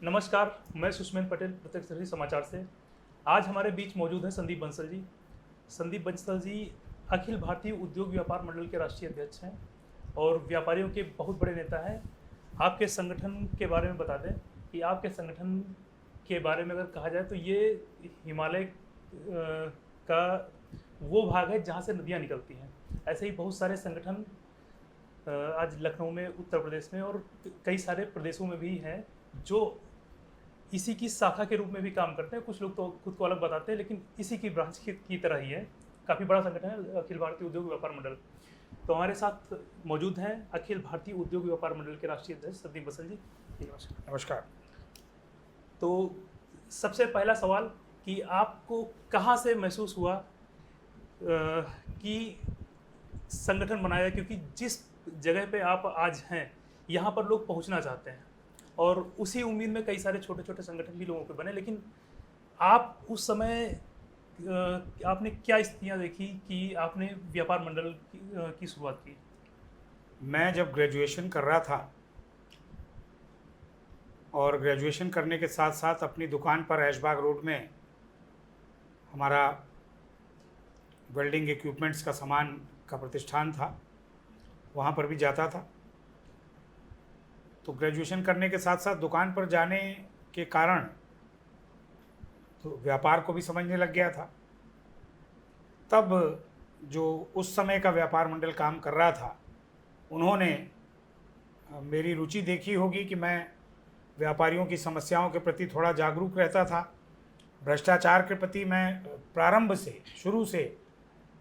नमस्कार, मैं सुष्मेन पटेल प्रत्यक्षदर्शी समाचार से। आज हमारे बीच मौजूद हैं संदीप बंसल जी। संदीप बंसल जी अखिल भारतीय उद्योग व्यापार मंडल के राष्ट्रीय अध्यक्ष हैं और व्यापारियों के बहुत बड़े नेता हैं। आपके संगठन के बारे में बता दें कि आपके संगठन के बारे में अगर कहा जाए तो ये हिमालय का वो भाग है जहाँ से नदियाँ निकलती हैं। ऐसे ही बहुत सारे संगठन आज लखनऊ में, उत्तर प्रदेश में और कई सारे प्रदेशों में भी हैं जो इसी की शाखा के रूप में भी काम करते हैं। कुछ लोग तो खुद को अलग बताते हैं, लेकिन इसी की ब्रांच की तरह ही है। काफ़ी बड़ा संगठन है अखिल भारतीय उद्योग व्यापार मंडल। तो हमारे साथ मौजूद हैं अखिल भारतीय उद्योग व्यापार मंडल के राष्ट्रीय अध्यक्ष संदीप बंसल जी। नमस्कार। नमस्कार। तो सबसे पहला सवाल कि आपको कहाँ से महसूस हुआ कि संगठन बनाया, क्योंकि जिस जगह पे आप आज हैं यहाँ पर लोग पहुँचना चाहते हैं और उसी उम्मीद में कई सारे छोटे छोटे संगठन भी लोगों के बने। लेकिन आप उस समय आपने क्या स्थितियाँ देखी कि आपने व्यापार मंडल की शुरुआत की? मैं जब ग्रेजुएशन कर रहा था और ग्रेजुएशन करने के साथ साथ अपनी दुकान पर ऐशबाग रोड में हमारा वेल्डिंग इक्विपमेंट्स का सामान का प्रतिष्ठान था, वहाँ पर भी जाता था। तो ग्रेजुएशन करने के साथ साथ दुकान पर जाने के कारण तो व्यापार को भी समझने लग गया था। तब जो उस समय का व्यापार मंडल काम कर रहा था, उन्होंने मेरी रुचि देखी होगी कि मैं व्यापारियों की समस्याओं के प्रति थोड़ा जागरूक रहता था। भ्रष्टाचार के प्रति मैं प्रारंभ से, शुरू से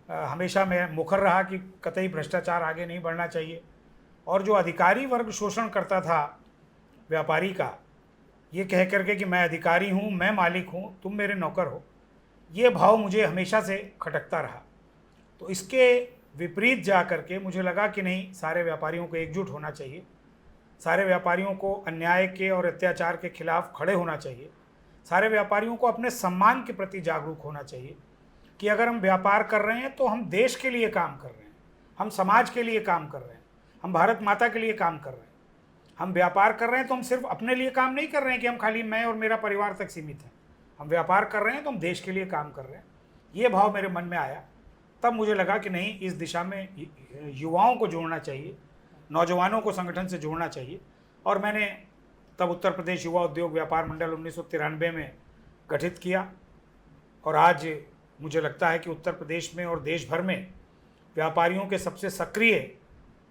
हमेशा मैं मुखर रहा कि कतई भ्रष्टाचार आगे नहीं बढ़ना चाहिए। और जो अधिकारी वर्ग शोषण करता था व्यापारी का, ये कह करके कि मैं अधिकारी हूँ, मैं मालिक हूँ, तुम मेरे नौकर हो, ये भाव मुझे हमेशा से खटकता रहा। तो इसके विपरीत जा कर के मुझे लगा कि नहीं, सारे व्यापारियों को एकजुट होना चाहिए, सारे व्यापारियों को अन्याय के और अत्याचार के खिलाफ खड़े होना चाहिए, सारे व्यापारियों को अपने सम्मान के प्रति जागरूक होना चाहिए कि अगर हम व्यापार कर रहे हैं तो हम देश के लिए काम कर रहे हैं, हम समाज के लिए काम कर रहे हैं, हम भारत माता के लिए काम कर रहे हैं। हम व्यापार कर रहे हैं तो हम सिर्फ अपने लिए काम नहीं कर रहे हैं कि हम खाली मैं और मेरा परिवार तक सीमित हैं। हम व्यापार कर रहे हैं तो हम देश के लिए काम कर रहे हैं। ये भाव मेरे मन में आया। तब मुझे लगा कि नहीं, इस दिशा में युवाओं को जोड़ना चाहिए, नौजवानों को संगठन से जोड़ना चाहिए। और मैंने तब उत्तर प्रदेश युवा उद्योग व्यापार मंडल 1993 में गठित किया। और आज मुझे लगता है कि उत्तर प्रदेश में और देश भर में व्यापारियों के सबसे सक्रिय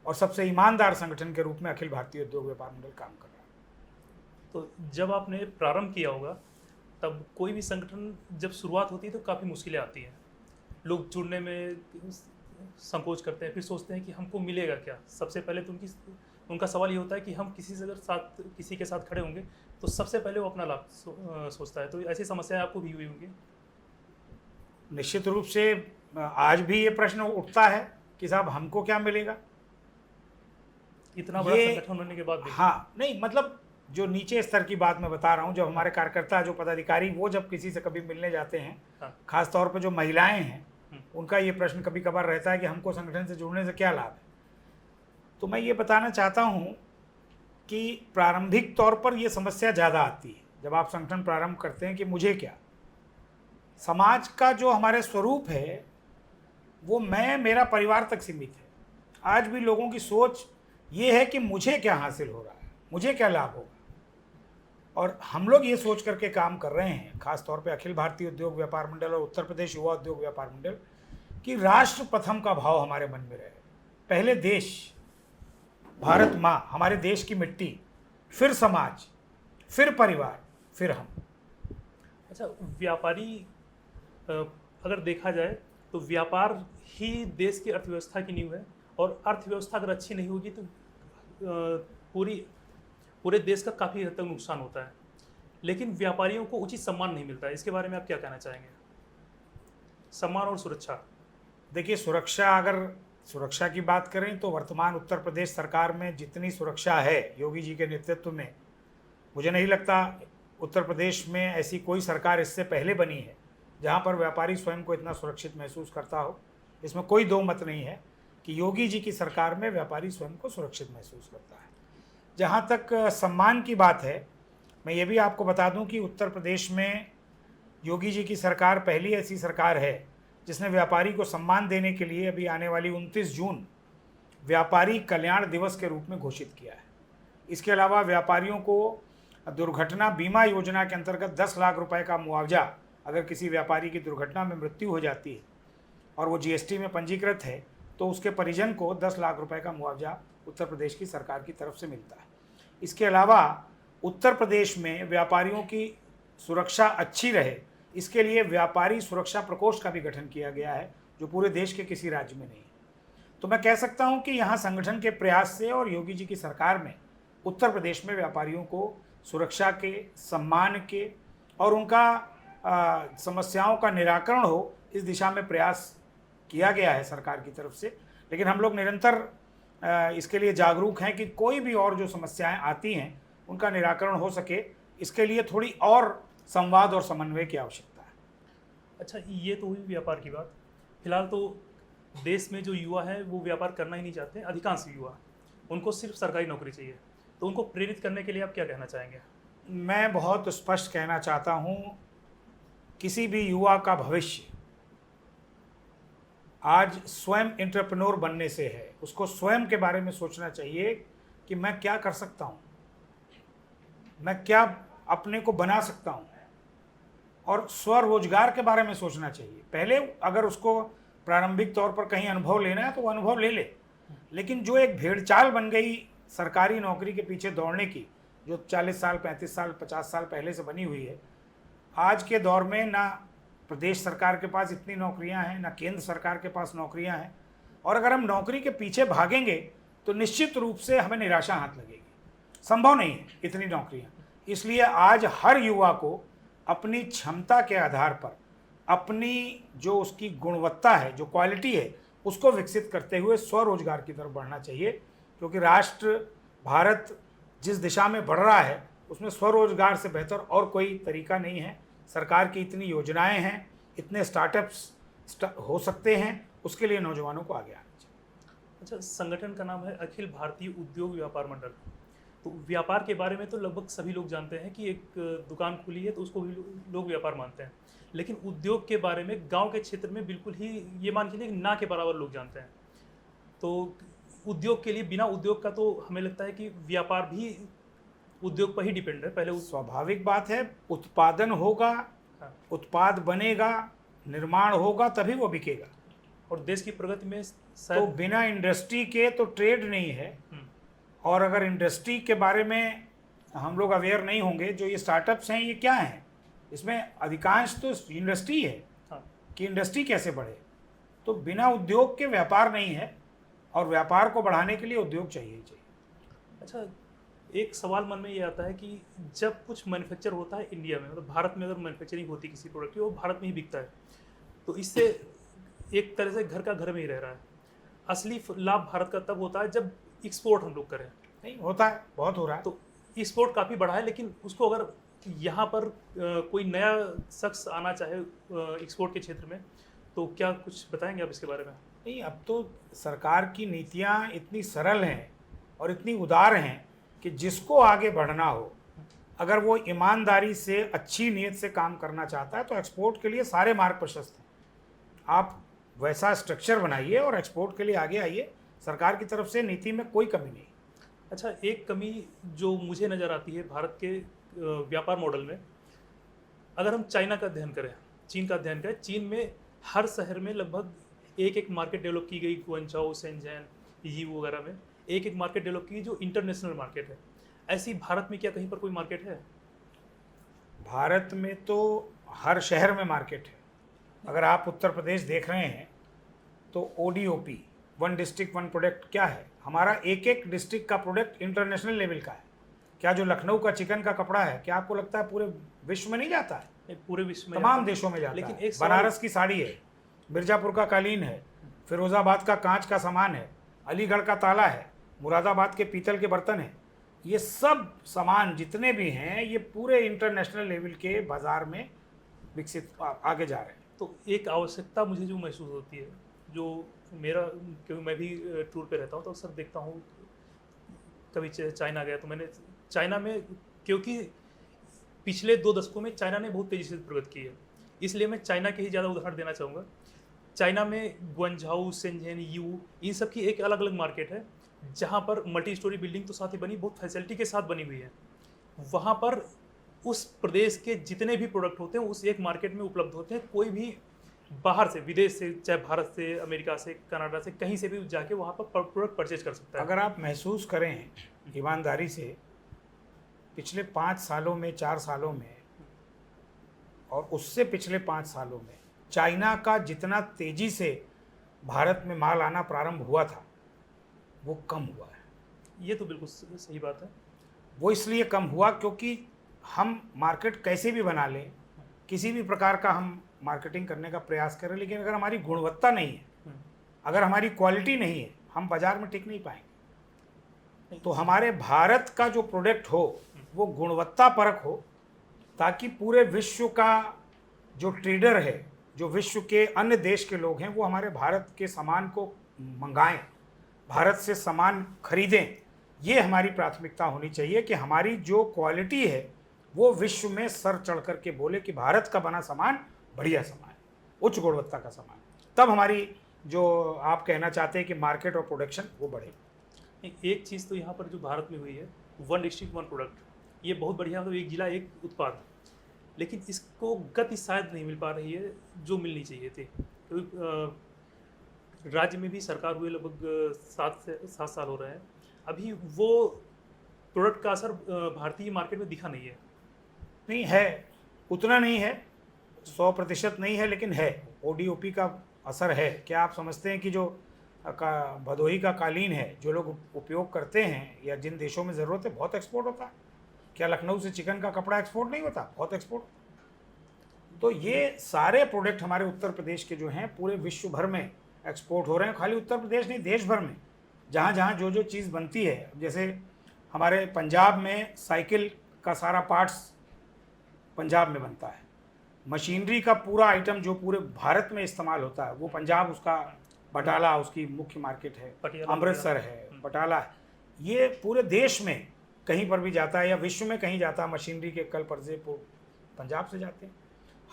और सबसे ईमानदार संगठन के रूप में अखिल भारतीय उद्योग व्यापार मंडल काम कर रहा है। तो जब आपने प्रारंभ किया होगा, तब कोई भी संगठन जब शुरुआत होती है तो काफ़ी मुश्किलें आती हैं। लोग जुड़ने में संकोच करते हैं, फिर सोचते हैं कि हमको मिलेगा क्या। सबसे पहले तो उनका सवाल ये होता है कि हम किसी के साथ खड़े होंगे तो सबसे पहले वो अपना लाभ सोचता है। तो ऐसी समस्याएं आपको भी हुई होंगी? निश्चित रूप से आज भी ये प्रश्न उठता है कि साहब हमको क्या मिलेगा, इतना बड़ा संगठन होने के बाद भी। हाँ, नहीं मतलब जो नीचे स्तर की बात मैं बता रहा हूँ, जब हमारे कार्यकर्ता, जो पदाधिकारी, वो जब किसी से कभी मिलने जाते हैं, हाँ। खास तौर पे जो महिलाएं हैं, उनका ये प्रश्न कभी कभार रहता है कि हमको संगठन से जुड़ने से क्या लाभ है। तो मैं ये बताना चाहता हूँ कि प्रारंभिक तौर पर ये समस्या ज़्यादा आती है जब आप संगठन प्रारंभ करते हैं कि मुझे क्या। समाज का जो हमारे स्वरूप है वो मैं, मेरा परिवार तक सीमित है। आज भी लोगों की सोच ये है कि मुझे क्या हासिल हो रहा है, मुझे क्या लाभ होगा। और हम लोग ये सोच करके काम कर रहे हैं, खास तौर पे अखिल भारतीय उद्योग व्यापार मंडल और उत्तर प्रदेश युवा उद्योग व्यापार मंडल, कि राष्ट्र प्रथम का भाव हमारे मन में रहे। पहले देश, भारत माँ, हमारे देश की मिट्टी, फिर समाज, फिर परिवार, फिर हम। अच्छा, व्यापारी अगर देखा जाए तो व्यापार ही देश की अर्थव्यवस्था की नींव है, और अर्थव्यवस्था अगर अच्छी नहीं होगी तो पूरे देश का काफ़ी हद तक नुकसान होता है। लेकिन व्यापारियों को उचित सम्मान नहीं मिलता है। इसके बारे में आप क्या कहना चाहेंगे? सम्मान और सुरक्षा। देखिए, अगर सुरक्षा की बात करें तो वर्तमान उत्तर प्रदेश सरकार में जितनी सुरक्षा है योगी जी के नेतृत्व में, मुझे नहीं लगता उत्तर प्रदेश में ऐसी कोई सरकार इससे पहले बनी है जहां पर व्यापारी स्वयं को इतना सुरक्षित महसूस करता हो। इसमें कोई दो मत नहीं है कि योगी जी की सरकार में व्यापारी स्वयं को सुरक्षित महसूस करता है। जहाँ तक सम्मान की बात है मैं ये भी आपको बता दूं कि उत्तर प्रदेश में योगी जी की सरकार पहली ऐसी सरकार है जिसने व्यापारी को सम्मान देने के लिए अभी आने वाली 29 जून व्यापारी कल्याण दिवस के रूप में घोषित किया है। इसके अलावा व्यापारियों को दुर्घटना बीमा योजना के अंतर्गत 10 लाख रुपए का मुआवजा, अगर किसी व्यापारी की दुर्घटना में मृत्यु हो जाती है और वो जीएसटी में पंजीकृत है तो उसके परिजन को 10 लाख रुपए का मुआवजा उत्तर प्रदेश की सरकार की तरफ से मिलता है। इसके अलावा उत्तर प्रदेश में व्यापारियों की सुरक्षा अच्छी रहे, इसके लिए व्यापारी सुरक्षा प्रकोष्ठ का भी गठन किया गया है, जो पूरे देश के किसी राज्य में नहीं है। तो मैं कह सकता हूं कि यहाँ संगठन के प्रयास से और योगी जी की सरकार में उत्तर प्रदेश में व्यापारियों को सुरक्षा के, सम्मान के और उनका समस्याओं का निराकरण हो, इस दिशा में प्रयास किया गया है सरकार की तरफ से। लेकिन हम लोग निरंतर इसके लिए जागरूक हैं कि कोई भी और जो समस्याएं आती हैं उनका निराकरण हो सके, इसके लिए थोड़ी और संवाद और समन्वय की आवश्यकता है। अच्छा, ये तो हुई व्यापार की बात। फिलहाल तो देश में जो युवा है वो व्यापार करना ही नहीं चाहते, अधिकांश युवा, उनको सिर्फ सरकारी नौकरी चाहिए। तो उनको प्रेरित करने के लिए आप क्या कहना चाहेंगे? मैं बहुत स्पष्ट कहना चाहता हूँ, किसी भी युवा का भविष्य आज स्वयं एंटरप्रेन्योर बनने से है। उसको स्वयं के बारे में सोचना चाहिए कि मैं क्या कर सकता हूँ, मैं क्या अपने को बना सकता हूँ, और स्वरोजगार के बारे में सोचना चाहिए। पहले अगर उसको प्रारंभिक तौर पर कहीं अनुभव लेना है तो वो अनुभव ले ले, लेकिन जो एक भेड़चाल बन गई सरकारी नौकरी के पीछे दौड़ने की, जो 40 साल, 35 साल, 50 साल पहले से बनी हुई है, आज के दौर में ना प्रदेश सरकार के पास इतनी नौकरियां हैं, ना केंद्र सरकार के पास नौकरियां हैं, और अगर हम नौकरी के पीछे भागेंगे तो निश्चित रूप से हमें निराशा हाथ लगेगी। संभव नहीं है इतनी नौकरियां। इसलिए आज हर युवा को अपनी क्षमता के आधार पर अपनी जो उसकी गुणवत्ता है, जो क्वालिटी है, उसको विकसित करते हुए स्वरोजगार की तरफ बढ़ना चाहिए, क्योंकि राष्ट्र भारत जिस दिशा में बढ़ रहा है उसमें स्वरोजगार से बेहतर और कोई तरीका नहीं है। सरकार की इतनी योजनाएं हैं, इतने स्टार्टअप्स हो सकते हैं, उसके लिए नौजवानों को आगे आना चाहिए। अच्छा, संगठन का नाम है अखिल भारतीय उद्योग व्यापार मंडल। तो व्यापार के बारे में तो लगभग सभी लोग जानते हैं कि एक दुकान खुली है तो उसको भी लोग व्यापार मानते हैं, लेकिन उद्योग के बारे में गांव के क्षेत्र में बिल्कुल ही ये मान के चलिए ना के बराबर लोग जानते हैं। तो उद्योग के लिए, बिना उद्योग का तो हमें लगता है कि व्यापार भी उद्योग पर ही डिपेंड है। पहले स्वाभाविक बात है, उत्पादन होगा, हाँ, उत्पाद बनेगा, निर्माण होगा, तभी वो बिकेगा। और देश की प्रगति में तो बिना इंडस्ट्री के तो ट्रेड नहीं है। और अगर इंडस्ट्री के बारे में हम लोग अवेयर नहीं होंगे, जो ये स्टार्टअप्स हैं ये क्या हैं, इसमें अधिकांश तो इंडस्ट्री है, हाँ, कि इंडस्ट्री कैसे बढ़े। तो बिना उद्योग के व्यापार नहीं है, और व्यापार को बढ़ाने के लिए उद्योग चाहिए ही चाहिए। अच्छा, एक सवाल मन में ये आता है कि जब कुछ मैन्युफैक्चर होता है इंडिया में, मतलब भारत में अगर मैन्युफैक्चरिंग होती है किसी प्रोडक्ट की, वो भारत में ही बिकता है, तो इससे एक तरह से घर का घर में ही रह रहा है। असली लाभ भारत का तब होता है जब एक्सपोर्ट हम लोग करें। नहीं होता है, बहुत हो रहा है। तो एक्सपोर्ट काफ़ी बढ़ा है, लेकिन उसको अगर यहाँ पर कोई नया शख्स आना चाहे एक्सपोर्ट के क्षेत्र में, तो क्या कुछ बताएंगे आप इसके बारे में? नहीं, अब तो सरकार की नीतियाँ इतनी सरल हैं और इतनी उदार हैं कि जिसको आगे बढ़ना हो, अगर वो ईमानदारी से, अच्छी नीयत से काम करना चाहता है, तो एक्सपोर्ट के लिए सारे मार्ग प्रशस्त हैं। आप वैसा स्ट्रक्चर बनाइए और एक्सपोर्ट के लिए आगे आइए। सरकार की तरफ से नीति में कोई कमी नहीं। अच्छा, एक कमी जो मुझे नज़र आती है भारत के व्यापार मॉडल में, अगर हम चाइना का अध्ययन करें, चीन का अध्ययन करें, चीन में हर शहर में लगभग एक एक मार्केट डेवलप की गई, गुआंगझोउ, शेंझेन, यीवू वगैरह में एक एक मार्केट डेवलप की जो इंटरनेशनल मार्केट है। ऐसी भारत में क्या कहीं पर कोई मार्केट है? भारत में तो हर शहर में मार्केट है। अगर आप उत्तर प्रदेश देख रहे हैं तो ODOP, one district one product, क्या है? हमारा एक एक डिस्ट्रिक्ट का प्रोडक्ट इंटरनेशनल लेवल का है। क्या जो लखनऊ का चिकन का कपड़ा है, क्या आपको लगता है पूरे विश्व में नहीं जाता है? पूरे विश्व में, तमाम देशों में जाता लेकिन है। एक बनारस की साड़ी है, मिर्ज़ापुर का कालीन है, फिरोज़ाबाद का कांच का सामान है, अलीगढ़ का ताला है, मुरादाबाद के पीतल के बर्तन हैं। ये सब सामान जितने भी हैं, ये पूरे इंटरनेशनल लेवल के बाज़ार में विकसित आगे जा रहे हैं। तो एक आवश्यकता मुझे जो महसूस होती है, जो मेरा, क्योंकि मैं भी टूर पे रहता हूँ तो अक्सर देखता हूँ, कभी चाइना गया तो मैंने चाइना में, क्योंकि पिछले 2 दशकों में चाइना ने बहुत तेज़ी से प्रगति की है। इसलिए मैं चाइना के ही ज़्यादा उदाहरण देना चाहूँगा। चाइना में ग्वांझाऊ, शेंझेन, यू इन सब की एक अलग-अलग मार्केट है, जहाँ पर मल्टी स्टोरी बिल्डिंग तो साथ ही बनी, बहुत फैसिलिटी के साथ बनी हुई है। वहाँ पर उस प्रदेश के जितने भी प्रोडक्ट होते हैं उस एक मार्केट में उपलब्ध होते हैं। कोई भी बाहर से, विदेश से, चाहे भारत से, अमेरिका से, कनाडा से, कहीं से भी जाके वहाँ पर प्रोडक्ट परचेज कर सकता है। अगर आप महसूस करें ईमानदारी से, पिछले 5 सालों में, 4 सालों में और उससे पिछले 5 सालों में चाइना का जितना तेज़ी से भारत में माल आना प्रारंभ हुआ था वो कम हुआ है। ये तो बिल्कुल सही बात है। वो इसलिए कम हुआ क्योंकि हम मार्केट कैसे भी बना लें, किसी भी प्रकार का हम मार्केटिंग करने का प्रयास करें, लेकिन अगर हमारी गुणवत्ता नहीं है, अगर हमारी क्वालिटी नहीं है, हम बाज़ार में टिक नहीं पाएंगे। तो हमारे भारत का जो प्रोडक्ट हो वो गुणवत्ता परक हो, ताकि पूरे विश्व का जो ट्रेडर है, जो विश्व के अन्य देश के लोग हैं, वो हमारे भारत के सामान को मंगाएं, भारत से सामान खरीदें। ये हमारी प्राथमिकता होनी चाहिए कि हमारी जो क्वालिटी है वो विश्व में सर चढ़ कर के बोले कि भारत का बना सामान बढ़िया सामान, उच्च गुणवत्ता का सामान। तब हमारी जो आप कहना चाहते हैं कि मार्केट और प्रोडक्शन वो बढ़े। एक चीज़ तो यहाँ पर जो भारत में हुई है, 1 डिस्ट्रिक्ट 1 प्रोडक्ट, ये बहुत बढ़िया, मतलब एक जिला एक उत्पाद, लेकिन इसको गति शायद नहीं मिल पा रही है जो मिलनी चाहिए थी। क्योंकि राज्य में भी सरकार हुए लगभग 7 साल हो रहे हैं, अभी वो प्रोडक्ट का असर भारतीय मार्केट में दिखा नहीं है। नहीं है, उतना नहीं है, 100% नहीं है, लेकिन है। ODOP का असर है। क्या आप समझते हैं कि जो भदोही का कालीन है जो लोग उपयोग करते हैं या जिन देशों में ज़रूरत है, बहुत एक्सपोर्ट होता है? क्या लखनऊ से चिकन का कपड़ा एक्सपोर्ट नहीं होता? बहुत एक्सपोर्ट। तो ये सारे प्रोडक्ट हमारे उत्तर प्रदेश के जो हैं पूरे विश्व भर में एक्सपोर्ट हो रहे हैं। खाली उत्तर प्रदेश नहीं, देश भर में जहाँ जहाँ जो जो चीज़ बनती है, जैसे हमारे पंजाब में साइकिल का सारा पार्ट्स पंजाब में बनता है, मशीनरी का पूरा आइटम जो पूरे भारत में इस्तेमाल होता है वो पंजाब, उसका बटाला उसकी मुख्य मार्केट है, अमृतसर है, बटाला है। ये पूरे देश में कहीं पर भी जाता है या विश्व में कहीं जाता है, मशीनरी के कल पर्जे पंजाब से जाते हैं।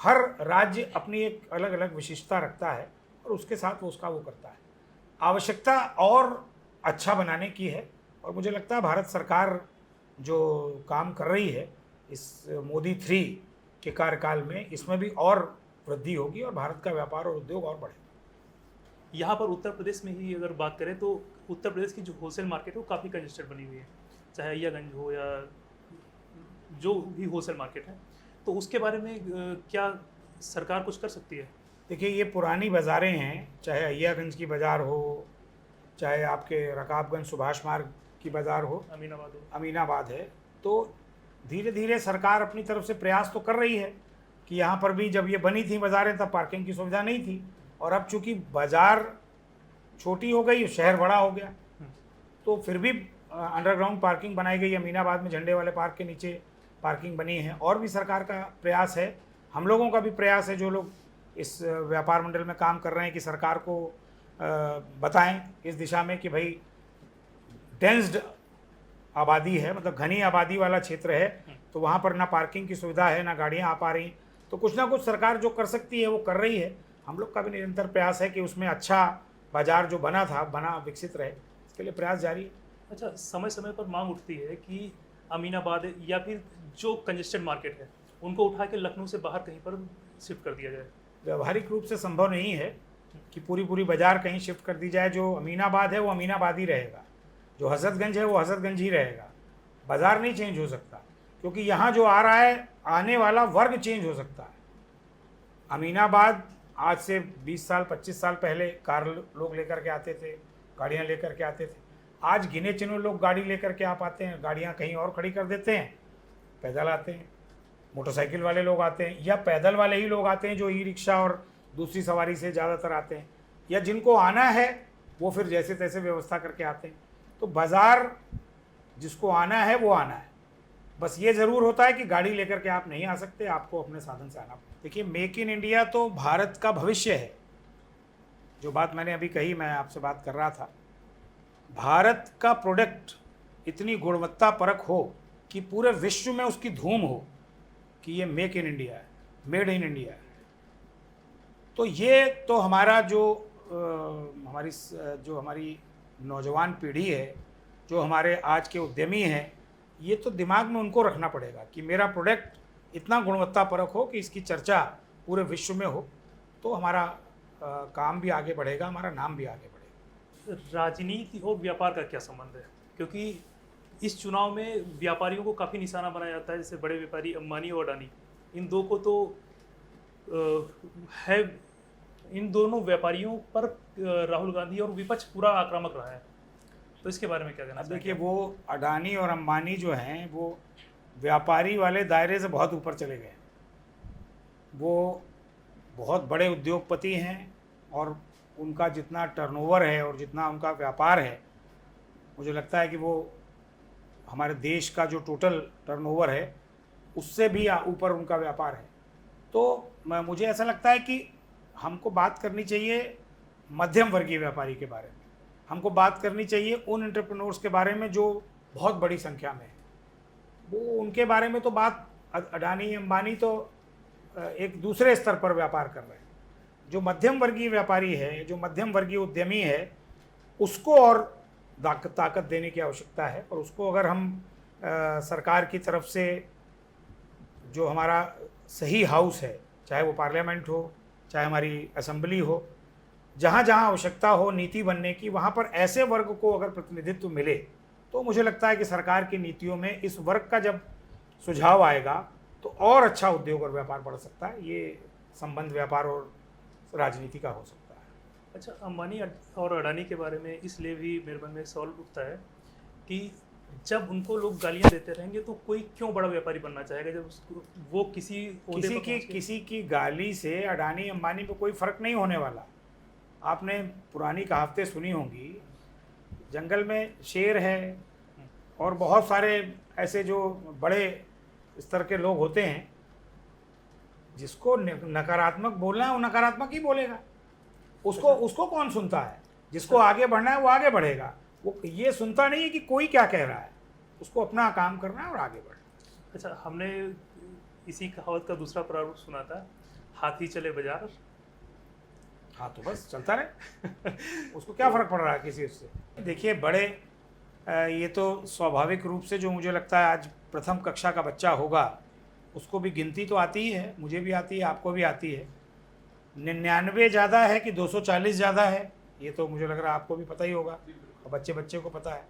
हर राज्य अपनी एक अलग अलग विशिष्टता रखता है और उसके साथ वो उसका वो करता है। आवश्यकता और अच्छा बनाने की है, और मुझे लगता है भारत सरकार जो काम कर रही है इस मोदी 3 के कार्यकाल में, इसमें भी और वृद्धि होगी और भारत का व्यापार और उद्योग और बढ़ेगा। यहाँ पर उत्तर प्रदेश में ही अगर बात करें तो उत्तर प्रदेश की जो होलसेल मार्केट है वो काफ़ी कंजेस्टेड बनी हुई है, चाहे अय्यागंज हो या जो भी होलसेल मार्केट है, तो उसके बारे में क्या सरकार कुछ कर सकती है? देखिए, ये पुरानी बाज़ारें हैं, चाहे अय्यागंज की बाज़ार हो, चाहे आपके रकाबगंज सुभाष मार्ग की बाज़ार हो, अमीनाबाद है, तो धीरे धीरे सरकार अपनी तरफ से प्रयास तो कर रही है कि यहाँ पर भी, जब ये बनी थी बाज़ारें तब पार्किंग की सुविधा नहीं थी, और अब चूँकि बाज़ार छोटी हो गई, शहर बड़ा हो गया, तो फिर भी अंडरग्राउंड पार्किंग बनाई गई। अमीनाबाद में झंडे वाले पार्क के नीचे पार्किंग बनी है। और भी सरकार का प्रयास है, हम लोगों का भी प्रयास है, जो लोग इस व्यापार मंडल में काम कर रहे हैं, कि सरकार को बताएं इस दिशा में कि भाई डेंस्ड आबादी है, मतलब घनी आबादी वाला क्षेत्र है, तो वहाँ पर ना पार्किंग की सुविधा है, ना गाड़ियाँ आ पा रही। तो कुछ ना कुछ सरकार जो कर सकती है वो कर रही है। हम लोग का भी निरंतर प्रयास है कि उसमें अच्छा बाजार जो बना विकसित रहे, इसके लिए प्रयास जारी है। अच्छा, समय समय पर मांग उठती है कि अमीनाबाद या फिर जो कंजेस्टेड मार्केट है उनको उठा के लखनऊ से बाहर कहीं पर शिफ्ट कर दिया जाए। व्यावहारिक रूप से संभव नहीं है कि पूरी बाज़ार कहीं शिफ्ट कर दी जाए। जो अमीनाबाद है वो अमीनाबाद ही रहेगा, जो हज़रतगंज है वो हज़रतगंज ही रहेगा। बाज़ार नहीं चेंज हो सकता, क्योंकि यहाँ जो आ रहा है, आने वाला वर्ग चेंज हो सकता है। अमीनाबाद आज से 20 साल 25 साल पहले कार लोग लेकर के आते थे, गाड़ियाँ लेकर के आते थे। आज गिने चुने लोग गाड़ी लेकर के आ पाते हैं, गाड़ियाँ कहीं और खड़ी कर देते हैं, पैदल आते हैं। मोटरसाइकिल वाले लोग आते हैं, या पैदल वाले ही लोग आते हैं जो ई रिक्शा और दूसरी सवारी से ज़्यादातर आते हैं, या जिनको आना है वो फिर जैसे तैसे व्यवस्था करके आते हैं। तो बाज़ार जिसको आना है वो आना है, बस ये ज़रूर होता है कि गाड़ी लेकर के आप नहीं आ सकते, आपको अपने साधन से आना पड़ता है। देखिए, मेक इन इंडिया तो भारत का भविष्य है। जो बात मैंने अभी कही, मैं आपसे बात कर रहा था, भारत का प्रोडक्ट इतनी गुणवत्ता परक हो कि पूरे विश्व में उसकी धूम हो, कि ये मेक इन इंडिया है, मेड इन इंडिया है। तो ये तो हमारा जो हमारी नौजवान पीढ़ी है, जो हमारे आज के उद्यमी हैं, ये तो दिमाग में उनको रखना पड़ेगा कि मेरा प्रोडक्ट इतना गुणवत्तापरक हो कि इसकी चर्चा पूरे विश्व में हो, तो हमारा काम भी आगे बढ़ेगा, हमारा नाम भी आगे बढ़ेगा। राजनीति और व्यापार का क्या संबंध है? क्योंकि इस चुनाव में व्यापारियों को काफ़ी निशाना बनाया जाता है, जैसे बड़े व्यापारी अंबानी और अडानी, इन दो को तो है, इन दोनों व्यापारियों पर राहुल गांधी और विपक्ष पूरा आक्रामक रहा है, तो इसके बारे में क्या कहना देखिए, वो अडानी और अंबानी जो हैं वो व्यापारी वाले दायरे से बहुत ऊपर चले गए। वो बहुत बड़े उद्योगपति हैं और उनका जितना टर्नओवर है और जितना उनका व्यापार है, मुझे लगता है कि वो हमारे देश का जो टोटल टर्नओवर है उससे भी ऊपर उनका व्यापार है। तो मुझे ऐसा लगता है कि हमको बात करनी चाहिए मध्यम वर्गीय व्यापारी के बारे में, हमको बात करनी चाहिए उन एंटरप्रेन्योर्स के बारे में जो बहुत बड़ी संख्या में है। वो उनके बारे में तो बात, अडानी अंबानी तो एक दूसरे स्तर पर व्यापार कर रहे हैं। जो मध्यम वर्गीय व्यापारी है, जो मध्यम वर्गीय उद्यमी है, उसको और ताकत देने की आवश्यकता है। और उसको अगर हम सरकार की तरफ से जो हमारा सही हाउस है, चाहे वो पार्लियामेंट हो, चाहे हमारी असेंबली हो, जहाँ जहाँ आवश्यकता हो नीति बनने की, वहाँ पर ऐसे वर्ग को अगर प्रतिनिधित्व मिले, तो मुझे लगता है कि सरकार की नीतियों में इस वर्ग का जब सुझाव आएगा तो और अच्छा उद्योग और व्यापार बढ़ सकता है। ये संबंध व्यापार और राजनीति का हो सकता है। अच्छा, अंबानी और अडानी के बारे में इसलिए भी मेरे मन में एक सवाल उठता है कि जब उनको लोग गालियां देते रहेंगे तो कोई क्यों बड़ा व्यापारी बनना चाहेगा, जब वो किसी की गाली से अडानी अंबानी पे कोई फर्क नहीं होने वाला। आपने पुरानी कहावतें सुनी होंगी, जंगल में शेर है और बहुत सारे ऐसे जो बड़े स्तर के लोग होते हैं, जिसको नकारात्मक बोलना है वो नकारात्मक ही बोलेगा। उसको कौन सुनता है? जिसको आगे बढ़ना है वो आगे बढ़ेगा। वो ये सुनता नहीं है कि कोई क्या कह रहा है, उसको अपना काम करना है और आगे बढ़ना। अच्छा, हमने इसी कहावत का दूसरा प्रारूप सुना था, हाथी चले बाजार। हाँ, तो बस चलता रहे, उसको क्या फ़र्क पड़ रहा है किसी उससे। देखिए, बड़े ये तो स्वाभाविक रूप से, जो मुझे लगता है आज प्रथम कक्षा का बच्चा होगा उसको भी गिनती तो आती ही है, मुझे भी आती है, आपको भी आती है। 99 ज़्यादा है कि 240 ज़्यादा है, ये तो मुझे लग रहा है आपको भी पता ही होगा और बच्चे को पता है।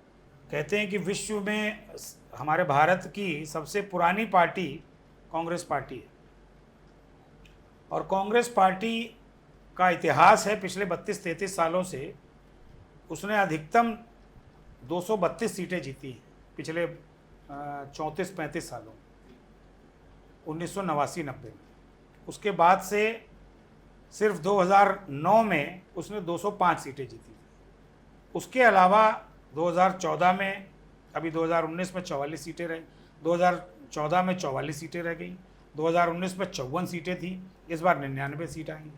कहते हैं कि विश्व में हमारे भारत की सबसे पुरानी पार्टी कांग्रेस पार्टी है और कांग्रेस पार्टी का इतिहास है पिछले 32-33 सालों से। उसने अधिकतम 232 सीटें जीती हैं पिछले 34-35 सालों, 1989-90 में। उसके बाद से सिर्फ 2009 में उसने 205 सीटें जीती। उसके अलावा 2014 में, अभी 2019 में 44 सीटें रही, 2014 में 44 सीटें रह गई, 2019 में 54 सीटें थी, इस बार 99 सीट आई।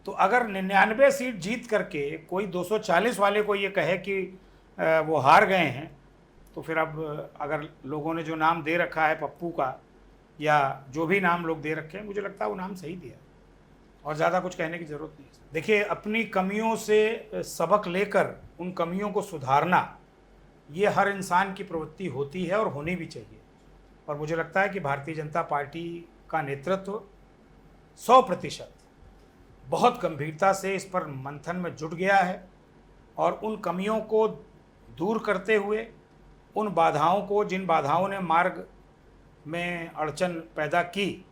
तो अगर 99 सीट जीत करके कोई 240 वाले को ये कहे कि वो हार गए हैं, तो फिर अब अगर लोगों ने जो नाम दे रखा है पप्पू का, या जो भी नाम लोग दे रखे हैं, मुझे लगता है वो नाम सही दिया और ज़्यादा कुछ कहने की ज़रूरत नहीं है। देखिए, अपनी कमियों से सबक लेकर उन कमियों को सुधारना, ये हर इंसान की प्रवृत्ति होती है और होनी भी चाहिए। और मुझे लगता है कि भारतीय जनता पार्टी का नेतृत्व 100% बहुत गंभीरता से इस पर मंथन में जुट गया है और उन कमियों को दूर करते हुए, उन बाधाओं को, जिन बाधाओं ने मार्ग में अड़चन पैदा की,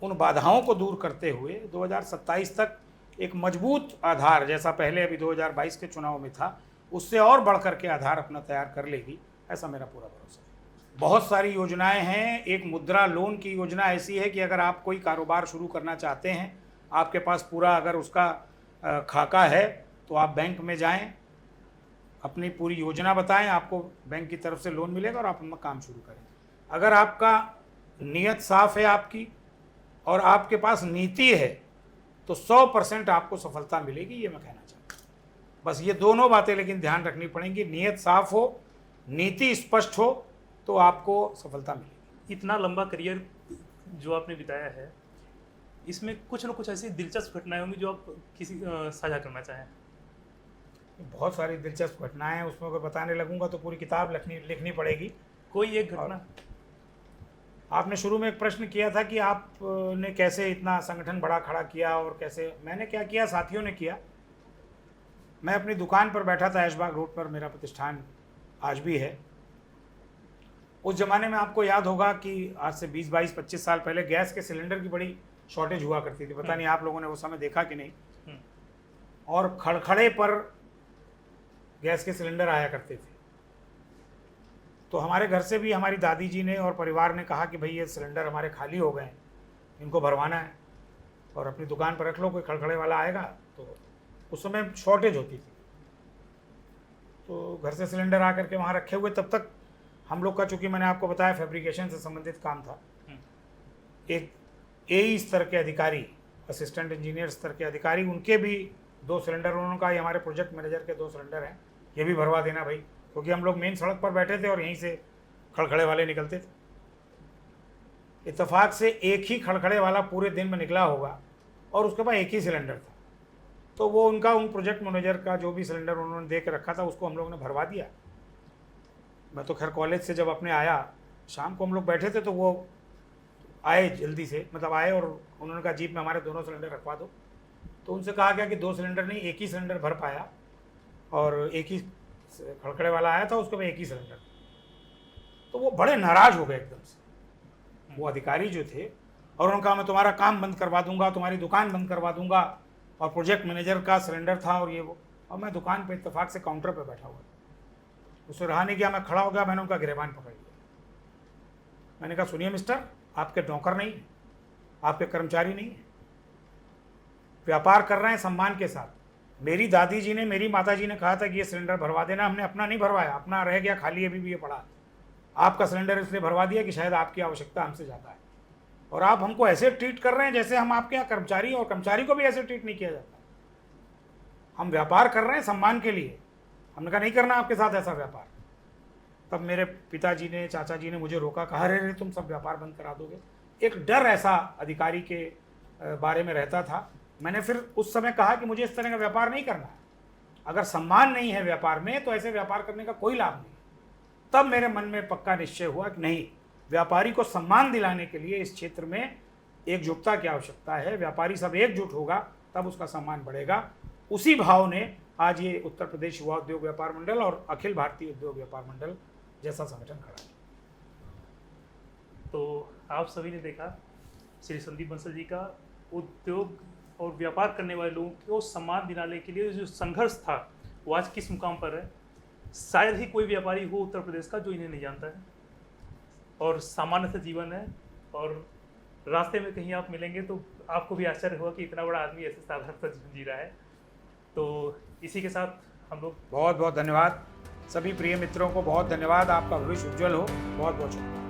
उन बाधाओं को दूर करते हुए 2027 तक एक मजबूत आधार, जैसा पहले अभी 2022 के चुनाव में था, उससे और बढ़ कर के आधार अपना तैयार कर लेगी, ऐसा मेरा पूरा भरोसा है। बहुत सारी योजनाएं हैं। एक मुद्रा लोन की योजना ऐसी है कि अगर आप कोई कारोबार शुरू करना चाहते हैं, आपके पास पूरा अगर उसका खाका है, तो आप बैंक में जाएं, अपनी पूरी योजना बताएं, आपको बैंक की तरफ से लोन मिलेगा और आप अपना काम शुरू करें। अगर आपका नीयत साफ़ है आपकी और आपके पास नीति है, तो 100% आपको सफलता मिलेगी, ये मैं कहना चाहता हूँ। बस ये दोनों बातें लेकिन ध्यान रखनी पड़ेंगी, नीयत साफ़ हो, नीति स्पष्ट हो, तो आपको सफलता मिलेगी। इतना लंबा करियर जो आपने बिताया है, इसमें कुछ न कुछ ऐसी दिलचस्प घटनाएं होंगी जो आप किसी साझा करना चाहें। बहुत सारी दिलचस्प घटनाएं हैं, उसमें अगर बताने लगूंगा तो पूरी किताब लिखनी पड़ेगी। कोई एक घटना। आपने शुरू में एक प्रश्न किया था कि आपने कैसे इतना संगठन बड़ा खड़ा किया और कैसे। मैंने क्या किया, साथियों ने किया। मैं अपनी दुकान पर बैठा था, ऐशबाग रोड पर मेरा प्रतिष्ठान आज भी है। उस ज़माने में आपको याद होगा कि आज से 20, 22, 25 साल पहले गैस के सिलेंडर की बड़ी शॉर्टेज हुआ करती थी। पता नहीं आप लोगों ने वो समय देखा कि नहीं। और खड़खड़े पर गैस के सिलेंडर आया करते थे। तो हमारे घर से भी हमारी दादी जी ने और परिवार ने कहा कि भाई ये सिलेंडर हमारे खाली हो गए हैं, इनको भरवाना है और अपनी दुकान पर रख लो, कोई खड़खड़े वाला आएगा। तो उस समय शॉर्टेज होती थी, तो घर से सिलेंडर आकर के वहाँ रखे हुए। तब तक हम लोग का, चूँकि मैंने आपको बताया फैब्रिकेशन से संबंधित काम था, एक AE स्तर के अधिकारी, असिस्टेंट इंजीनियर स्तर के अधिकारी, उनके भी 2 सिलेंडर, उन्होंने कहा ये हमारे प्रोजेक्ट मैनेजर के 2 सिलेंडर हैं, ये भी भरवा देना भाई, क्योंकि हम लोग मेन सड़क पर बैठे थे और यहीं से खड़खड़े वाले निकलते थे। इत्तेफाक से एक ही खड़खड़े वाला पूरे दिन में निकला होगा और उसके पास एक ही सिलेंडर था। तो वो उन प्रोजेक्ट मैनेजर का जो भी सिलेंडर उन्होंने दे के रखा था, उसको हम लोग ने भरवा दिया। मैं तो खैर कॉलेज से जब अपने आया, शाम को हम लोग बैठे थे, तो वो आए जल्दी से, मतलब आए और उन्होंने कहा जीप में हमारे दोनों सिलेंडर रखवा दो। तो उनसे कहा गया कि 2 सिलेंडर नहीं, एक ही सिलेंडर भर पाया और एक ही खड़खड़े वाला आया था, उसके बाद एक ही सिलेंडर। तो वो बड़े नाराज हो गए एकदम से, वो अधिकारी जो थे, और उन्होंने कहा मैं तुम्हारा काम बंद करवा दूंगा, तुम्हारी दुकान बंद करवा दूंगा। और प्रोजेक्ट मैनेजर का सिलेंडर था और ये वो, और मैं दुकान पे इत्तेफाक से काउंटर पे बैठा हुआ, उससे रहा नहीं गया, मैं खड़ा हो गया। मैंने उनका गिरबान पकड़ लिया। मैंने कहा सुनिए मिस्टर, आपके नौकर नहीं, आपके कर्मचारी नहीं, व्यापार कर रहे हैं सम्मान के साथ। मेरी दादी जी ने, मेरी माता जी ने कहा था कि ये सिलेंडर भरवा देना, हमने अपना नहीं भरवाया, अपना रह गया खाली, अभी भी ये पड़ा। आपका सिलेंडर इसलिए भरवा दिया कि शायद आपकी आवश्यकता हमसे ज़्यादा है, और आप हमको ऐसे ट्रीट कर रहे हैं जैसे हम आपके यहाँ कर्मचारी, और कर्मचारी को भी ऐसे ट्रीट नहीं किया जाता। हम व्यापार कर रहे हैं सम्मान के लिए। हमने कहा नहीं करना आपके साथ ऐसा व्यापार। तब मेरे पिताजी ने, चाचा जी ने मुझे रोका, कहा अरे तुम सब व्यापार बंद करा दोगे। एक डर ऐसा अधिकारी के बारे में रहता था। मैंने फिर उस समय कहा कि मुझे इस तरह का व्यापार नहीं करना है। अगर सम्मान नहीं है व्यापार में तो ऐसे व्यापार करने का कोई लाभ नहीं। तब मेरे मन में पक्का निश्चय हुआ कि नहीं, व्यापारी को सम्मान दिलाने के लिए इस क्षेत्र में एकजुटता की आवश्यकता है। व्यापारी सब एकजुट होगा तब उसका सम्मान बढ़ेगा। उसी भाव ने आज ये उत्तर प्रदेश युवा उद्योग व्यापार मंडल और अखिल भारतीय उद्योग व्यापार मंडल जैसा संगठन खड़ा है। तो आप सभी ने देखा श्री संदीप बंसल जी का उद्योग और व्यापार करने वाले लोगों को सम्मान दिलाने के लिए जो संघर्ष था, वो आज किस मुकाम पर है। शायद ही कोई व्यापारी हो उत्तर प्रदेश का जो इन्हें नहीं जानता है, और सामान्य सा जीवन है, और रास्ते में कहीं आप मिलेंगे तो आपको भी आश्चर्य होगा कि इतना बड़ा आदमी ऐसे साधारण सा जीवन जी रहा है। तो इसी के साथ हम लोग बहुत बहुत धन्यवाद सभी प्रिय मित्रों को, बहुत धन्यवाद। आपका भविष्य उज्जवल हो। बहुत बहुत शुक्रिया।